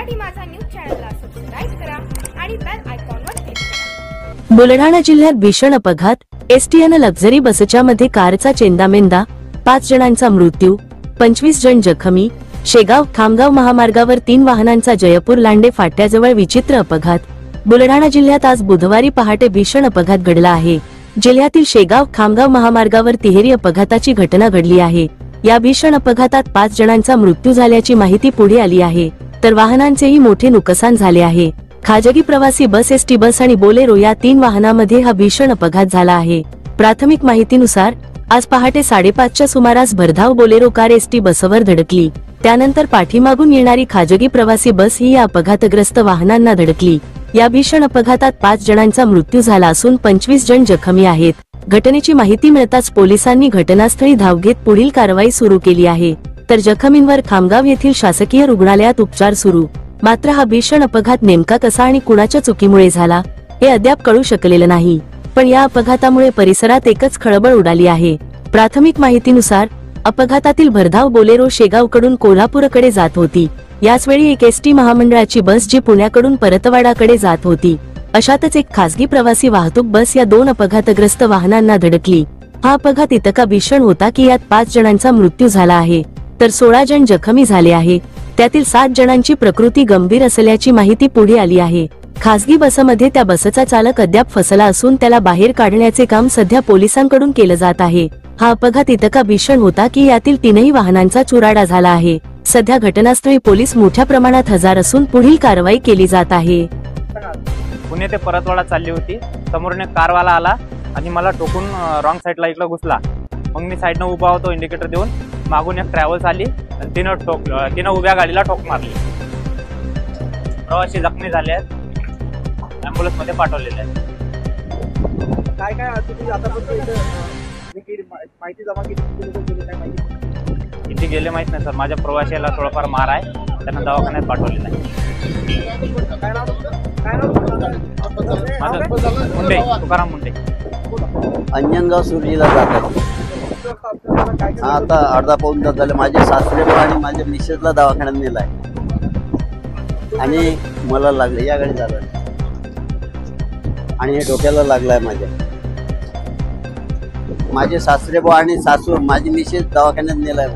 मराठी माझा न्यूज चॅनलला सबस्क्राइब करा आणि बेल आयकॉनवर क्लिक करा। बुलढाणा जिल्ह्यात भीषण अपघात, एसटी आणि लक्झरी बसच्या मध्ये कारचा चेंदामेंदा, 5 जणांचा मृत्यू, 25 जण जखमी। शेगाव खामगाव महामार्गावर 3 वाहनांचा जयपूर लांडे फाट्याजवळ विचित्र अपघात। बुलढाणा जिल्ह्यात आज बुधवारी पहाटे भीषण अपघात घडला आहे। जिल्ह्यातील शेगाव खामगाव महामार्गावर तिहेरी अपघाताची घटना घडली आहे। या भीषण अपघातात 5 जणांचा मृत्यू झाल्याची माहिती पुढे आली आहे, तर वाहनांचेही मोठे नुकसान झाले आहे। खाजगी प्रवासी बस, एसटी बस आणि बोलेरो या 3 वाहनांमध्ये हा भीषण अपघात झाला आहे। प्राथमिक माहितीनुसार आज पहाटे 5:30च्या सुमारास भरधाव बोलेरो कार एसटी बसवर धडकली। त्यानंतर पाठीमागून येणारी खाजगी प्रवासी बस ही या अपघातग्रस्त वाहनांना धडकली। या भीषण अपघातात 5 जणांचा मृत्यू झाला असून 25 जण जखमी आहेत। घटनेची माहिती मिळताच पोलिसांनी घटनास्थळी धाव घेत पुढील कारवाई सुरू केली आहे, तर जखमींवर खामगाव येथील शासकीय रुग्णालयात उपचार सुरू। मात्र हा भीषण अपघात नेमका कसा आणि कुणाच्या चुकीमुळे झाला हे अद्याप कळू शकलेलं नाही, पण या अपघातामुळे परिसरात एकच खळबळ उडाली आहे। प्राथमिक माहितीनुसार अपघातातील भरधाव बोलेरो शेगावकडून कोल्हापूरकडे जात होती। याचवेळी एक एसटी महामंडळाची बस जी पुण्याकडून परतवाडाकडे जात होती, अशातच एक खासगी प्रवासी वाहतूक बस या 2 अपघातग्रस्त वाहनांना धडकली। हा अपघात इतका भीषण होता की यात 5 जणांचा मृत्यू झाला आहे, तर 16 जण जखमी झाले आहे। त्यातील 7 जणांची प्रकृती गंभीर असल्याची माहिती पुढे आली आहे। खासगी बसमध्ये त्या बसचा चालक अद्याप फसला असून त्याला बाहेर काढण्याचे काम सध्या पोलिसांकडून केलं जात आहे। हा अपघात इतका भीषण होता की यातील 3ही वाहनांचा चुराडा झाला आहे। सध्या घटनास्थळी पोलीस मोठ्या प्रमाणात हजर असून पुढील कारवाई केली जात आहे। पुणे ते परतवाडा चालली होती, समोरून एक कारवाला आला आणि मला टोकून रॉंग साईडला इकडे घुसला। मग मी साईडनं उभा होतो इंडिकेटर देऊन, मागून एक ट्रॅव्हल्स आली आणि तिनं उभ्या गाडीला ठोक मारली। प्रवासी जखमी झाले आहेत, ॲम्ब्युलन्स मध्ये पाठवलेले आहेत। काय काय तुम्ही आतापर्यंत माहिती जमा केली? किती गेले माहित नाही सर, माझ्या प्रवाशाला थोडाफार मार आहे, त्यांना दवाखान्यात पाठवलेलं आहे। मुंडे, तुकाराम मुंडे, अंजनगाव सुरजीला जातात। आता अर्धा पाऊण तास झाले। माझे सासरे आणि माझ्या मिसेसला दवाखान्यात नेलाय आणि मला लागले, या गाडी झालं आणि हे डोक्याला लागलाय माझ्या। माझे सासरे आणि सासू, माझी मिसेस दवाखान्यात नेलाय।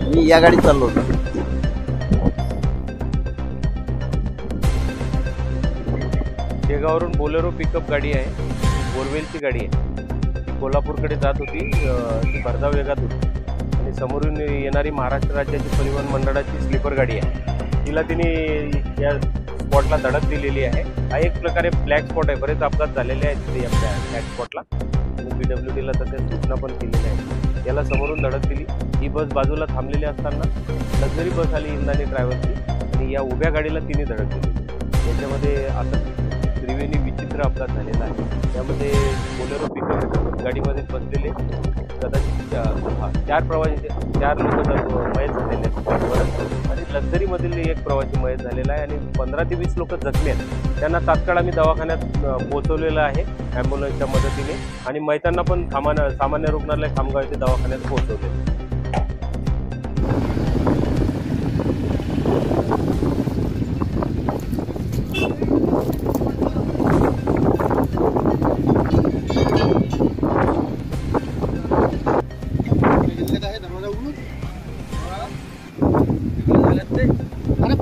मी या गाडीत चाललो होतो। शेगावरून बोलेरो पिकअप गाडी आहे, बोरवेलची गाडी आहे। ती कोल्हापूरकडे जात होती, ती भरधाव वेगात होती आणि समोरून येणारी महाराष्ट्र राज्याची परिवहन मंडळाची स्लीपर गाडी आहे। तिला तिने या स्पॉटला धडक दिलेली आहे। हा एक प्रकारे फ्लॅग स्पॉट आहे, बरेच अपघात झालेले आहेत तिथे या फ्लॅग स्पॉटला आणि PWDला तशा सूचना पण केलेल्या आहेत। याला समोरून धडक दिली। ही बस बाजूला थांबलेली असताना लक्झरी बस आली इंदानी ड्रायव्हरची आणि या उभ्या गाडीला तिने धडक दिली। याच्यामध्ये असं त्रिवेणी विचित्र अपघात झालेला आहे। त्यामध्ये बोलेरो पिकअप गाडीमध्ये बसलेले कदाचित 4 प्रवासी, 4 लोक मयत झालेले आहेत आणि लक्झरीमधील एक प्रवासी मयत झालेला आहे आणि 15 ते 20 लोक जखमी आहेत। त्यांना तात्काळ आम्ही दवाखान्यात पोहोचवलेलं आहे ॲम्ब्युलन्सच्या मदतीने आणि मयतांना पण सामान्य रुग्णालय खामगाव येथे दवाखान्यात पोहोचवले। अरे